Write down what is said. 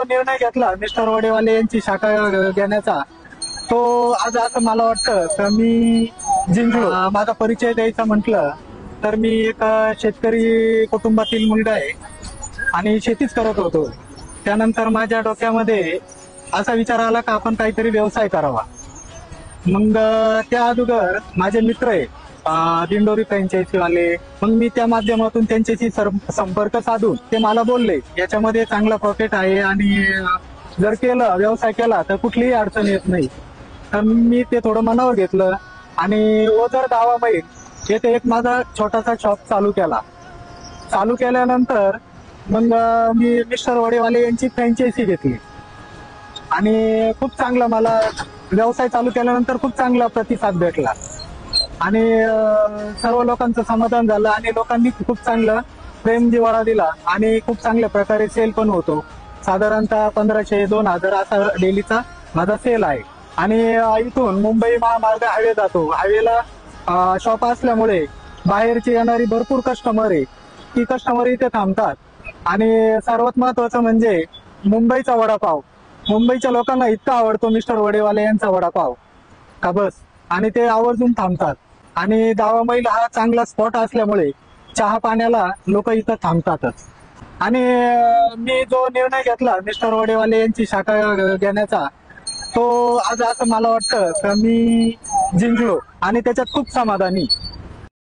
जो निर्णय घेतला मिस्टर वडेवाले यांची शाखा घेण्याचा, तो आज असं मला वाटतं तर मी जिंकलो. माझा परिचय द्यायचा म्हटलं तर मी एक शेतकरी कुटुंबातील मुलगा आहे आणि शेतीच करत होतो. त्यानंतर माझ्या डोक्यामध्ये असा विचार आला का आपण काहीतरी व्यवसाय करावा. मग त्या अगोदर माझे मित्र आहे दिंडोरी फ्रँचायझी वाले, मग मी त्या माध्यमातून त्यांच्याशी संपर्क साधून ते मला बोलले याच्यामध्ये चांगला प्रॉफिट आहे आणि जर केलं व्यवसाय केला तर कुठलीही अडचण येत नाही. तर मी ते थोडं मनावर घेतलं आणि ओझर गावामध्ये येथे एक माझा छोटासा शॉप चालू केला. चालू केल्यानंतर मग मी मिस्टर वडेवाले यांची फ्रँचायझी घेतली आणि खूप चांगला मला व्यवसाय चालू केल्यानंतर खूप चांगला प्रतिसाद भेटला आणि सर्व लोकांचं समाधान झालं आणि लोकांनी खूप चांगलं प्रेम जिव्हाळा दिला आणि खूप चांगल्या प्रकारे सेल पण होतो. साधारणतः 1500-2000 असा डेलीचा माझा सेल आहे आणि इथून मुंबई महामार्ग हायवे जातो. हायवेला शॉप असल्यामुळे बाहेरची येणारी भरपूर कस्टमर आहे, ती कस्टमर इथे थांबतात आणि सर्वात महत्वाचं म्हणजे मुंबईचा वडापाव. मुंबईच्या लोकांना इतका आवडतो मिस्टर वडेवाले यांचा वडापाव का बस, आणि ते आवर्जून थांबतात. आणि दावामैल हा चांगला स्पॉट असल्यामुळे चहा पाण्याला लोक इथं थांबतातच. आणि मी जो निर्णय घेतला मिस्टर वडेवाले यांची शाखा घेण्याचा, तो आज असं मला वाटतं का मी जिंकलो आणि त्याच्यात खूप समाधानी.